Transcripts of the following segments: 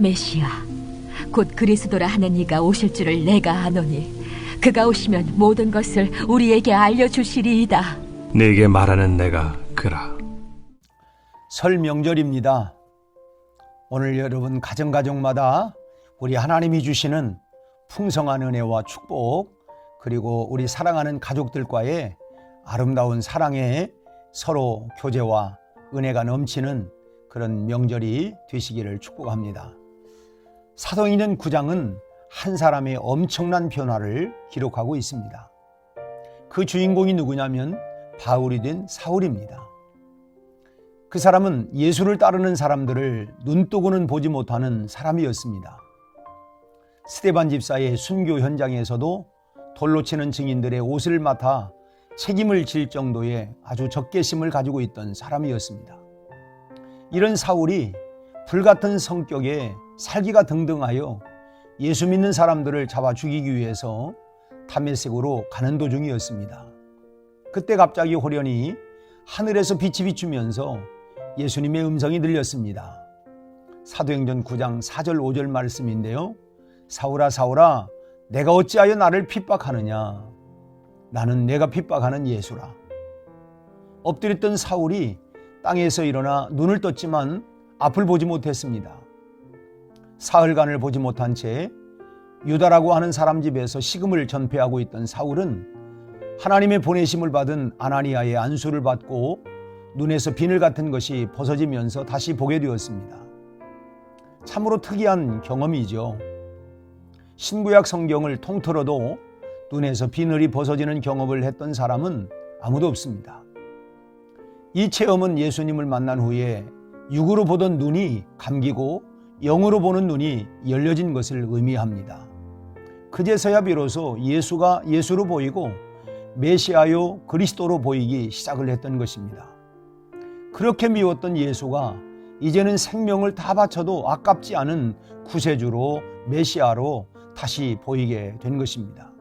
메시아 곧 그리스도라 하는 이가 오실 줄을 내가 아노니 그가 오시면 모든 것을 우리에게 알려주시리이다. 네게 말하는 내가 그라. 설 명절입니다. 오늘 여러분 가정마다 우리 하나님이 주시는 풍성한 은혜와 축복, 그리고 우리 사랑하는 가족들과의 아름다운 사랑의 서로 교제와 은혜가 넘치는 그런 명절이 되시기를 축복합니다. 사도행전 9장은 한 사람의 엄청난 변화를 기록하고 있습니다. 그 주인공이 누구냐면 바울이 된 사울입니다. 그 사람은 예수를 따르는 사람들을 눈뜨고는 보지 못하는 사람이었습니다. 스데반 집사의 순교 현장에서도 돌로 치는 증인들의 옷을 맡아 책임을 질 정도의 아주 적개심을 가지고 있던 사람이었습니다. 이런 사울이 불같은 성격에 살기가 등등하여 예수 믿는 사람들을 잡아 죽이기 위해서 다메섹으로 가는 도중이었습니다. 그때 갑자기 호련히 하늘에서 빛이 비추면서 예수님의 음성이 들렸습니다. 사도행전 9장 4절 5절 말씀인데요. 사울아 사울아 내가 어찌하여 나를 핍박하느냐. 나는 내가 핍박하는 예수라. 엎드렸던 사울이 땅에서 일어나 눈을 떴지만 앞을 보지 못했습니다. 사흘간을 보지 못한 채 유다라고 하는 사람 집에서 식음을 전폐하고 있던 사울은 하나님의 보내심을 받은 아나니아의 안수를 받고 눈에서 비늘 같은 것이 벗어지면서 다시 보게 되었습니다. 참으로 특이한 경험이죠. 신구약 성경을 통틀어도 눈에서 비늘이 벗어지는 경험을 했던 사람은 아무도 없습니다. 이 체험은 예수님을 만난 후에 육으로 보던 눈이 감기고 영으로 보는 눈이 열려진 것을 의미합니다. 그제서야 비로소 예수가 예수로 보이고 메시아요 그리스도로 보이기 시작을 했던 것입니다. 그렇게 미웠던 예수가 이제는 생명을 다 바쳐도 아깝지 않은 구세주로 메시아로 다시 보이게 된 것입니다.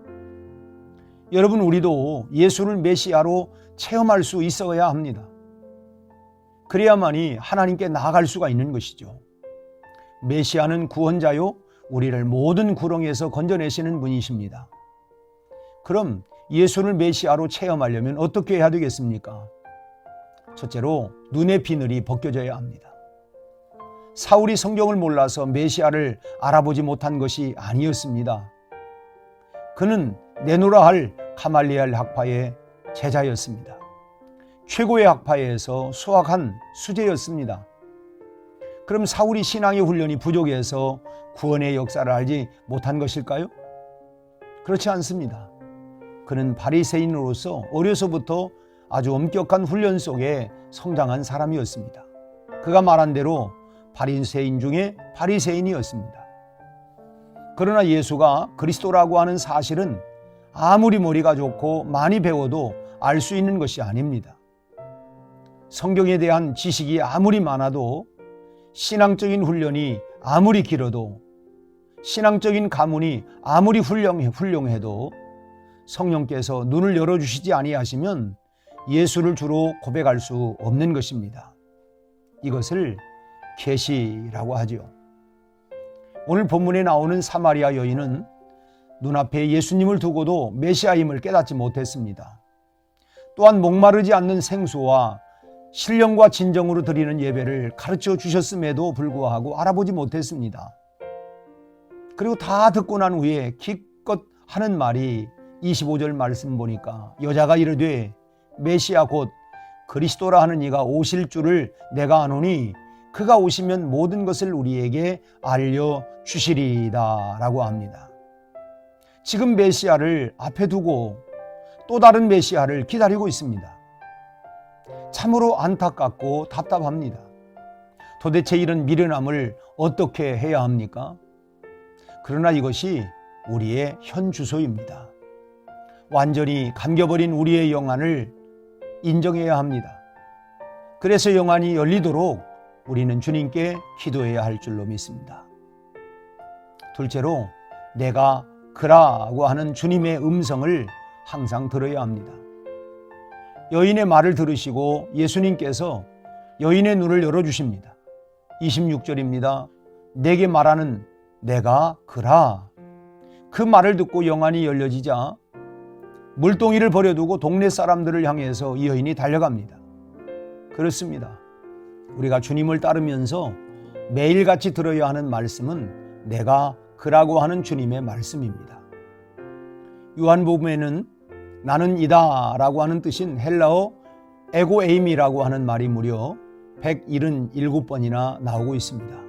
여러분, 우리도 예수를 메시아로 체험할 수 있어야 합니다. 그래야만이 하나님께 나아갈 수가 있는 것이죠. 메시아는 구원자요 우리를 모든 구렁에서 건져내시는 분이십니다. 그럼 예수를 메시아로 체험하려면 어떻게 해야 되겠습니까? 첫째로 눈의 비늘이 벗겨져야 합니다. 사울이 성경을 몰라서 메시아를 알아보지 못한 것이 아니었습니다. 그는 내노라 할 가말리엘 학파의 제자였습니다. 최고의 학파에서 수학한 수재였습니다. 그럼 사울이 신앙의 훈련이 부족해서 구원의 역사를 알지 못한 것일까요? 그렇지 않습니다. 그는 바리새인으로서 어려서부터 아주 엄격한 훈련 속에 성장한 사람이었습니다. 그가 말한 대로 바리새인 중에 바리새인이었습니다. 그러나 예수가 그리스도라고 하는 사실은 아무리 머리가 좋고 많이 배워도 알 수 있는 것이 아닙니다. 성경에 대한 지식이 아무리 많아도, 신앙적인 훈련이 아무리 길어도, 신앙적인 가문이 아무리 훌륭해도 성령께서 눈을 열어주시지 아니하시면 예수를 주로 고백할 수 없는 것입니다. 이것을 계시라고 하죠. 오늘 본문에 나오는 사마리아 여인은 눈앞에 예수님을 두고도 메시아임을 깨닫지 못했습니다. 또한 목마르지 않는 생수와 신령과 진정으로 드리는 예배를 가르쳐 주셨음에도 불구하고 알아보지 못했습니다. 그리고 다 듣고 난 후에 기껏 하는 말이 25절 말씀 보니까 여자가 이르되 메시아 곧 그리스도라 하는 이가 오실 줄을 내가 아노니 그가 오시면 모든 것을 우리에게 알려주시리이다 라고 합니다. 지금 메시아를 앞에 두고 또 다른 메시아를 기다리고 있습니다. 참으로 안타깝고 답답합니다. 도대체 이런 미련함을 어떻게 해야 합니까? 그러나 이것이 우리의 현 주소입니다. 완전히 감겨버린 우리의 영안을 인정해야 합니다. 그래서 영안이 열리도록 우리는 주님께 기도해야 할 줄로 믿습니다. 둘째로 내가 그라고 하는 주님의 음성을 항상 들어야 합니다. 여인의 말을 들으시고 예수님께서 여인의 눈을 열어주십니다. 26절입니다. 내게 말하는 내가 그라. 그 말을 듣고 영안이 열려지자 물동이를 버려두고 동네 사람들을 향해서 이 여인이 달려갑니다. 그렇습니다. 우리가 주님을 따르면서 매일같이 들어야 하는 말씀은 내가 그라고 하는 주님의 말씀입니다. 요한복음에는 나는 이다 라고 하는 뜻인 헬라어 에고에임이라고 하는 말이 무려 177번이나 나오고 있습니다.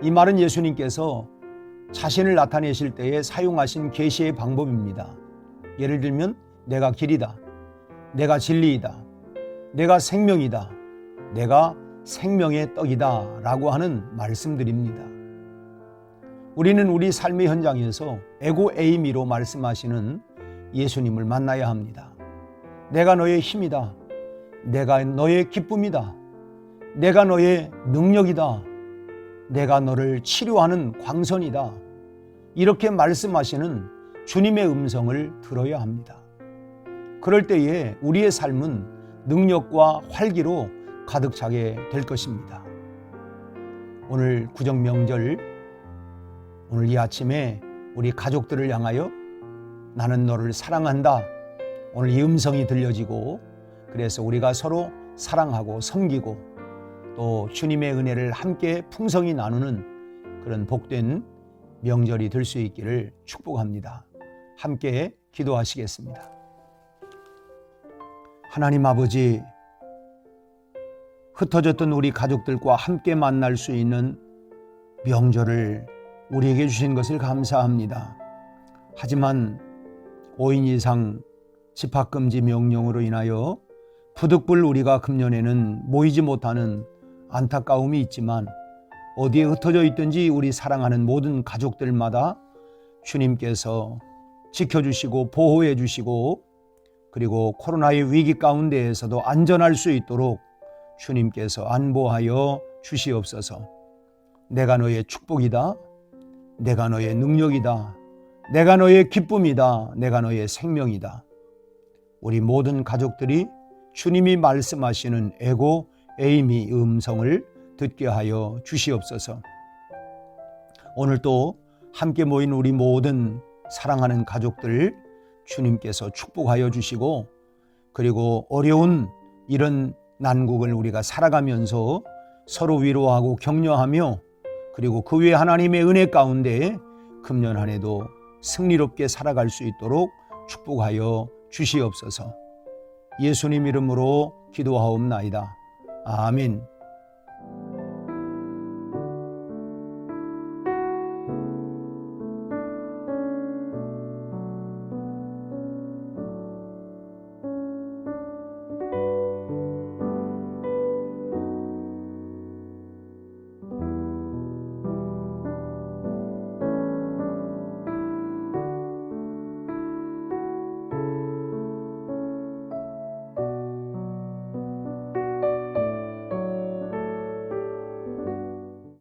이 말은 예수님께서 자신을 나타내실 때에 사용하신 계시의 방법입니다. 예를 들면 내가 길이다, 내가 진리이다, 내가 생명이다, 내가 생명의 떡이다 라고 하는 말씀들입니다. 우리는 우리 삶의 현장에서 에고에이미로 말씀하시는 예수님을 만나야 합니다. 내가 너의 힘이다, 내가 너의 기쁨이다, 내가 너의 능력이다, 내가 너를 치료하는 광선이다, 이렇게 말씀하시는 주님의 음성을 들어야 합니다. 그럴 때에 우리의 삶은 능력과 활기로 가득 차게 될 것입니다. 오늘 구정명절, 오늘 이 아침에 우리 가족들을 향하여 나는 너를 사랑한다, 오늘 이 음성이 들려지고, 그래서 우리가 서로 사랑하고 섬기고 또 주님의 은혜를 함께 풍성히 나누는 그런 복된 명절이 될 수 있기를 축복합니다. 함께 기도하시겠습니다. 하나님 아버지, 흩어졌던 우리 가족들과 함께 만날 수 있는 명절을 우리에게 주신 것을 감사합니다. 하지만 5인 이상 집합금지 명령으로 인하여 부득불 우리가 금년에는 모이지 못하는 안타까움이 있지만 어디에 흩어져 있든지 우리 사랑하는 모든 가족들마다 주님께서 지켜주시고 보호해 주시고, 그리고 코로나의 위기 가운데에서도 안전할 수 있도록 주님께서 안보하여 주시옵소서. 내가 너의 축복이다, 내가 너의 능력이다, 내가 너의 기쁨이다, 내가 너의 생명이다. 우리 모든 가족들이 주님이 말씀하시는 에고에이미 음성을 듣게 하여 주시옵소서. 오늘 또 함께 모인 우리 모든 사랑하는 가족들 주님께서 축복하여 주시고, 그리고 어려운 이런 난국을 우리가 살아가면서 서로 위로하고 격려하며, 그리고 그 외에 하나님의 은혜 가운데 금년 한 해도 승리롭게 살아갈 수 있도록 축복하여 주시옵소서. 예수님 이름으로 기도하옵나이다. 아멘.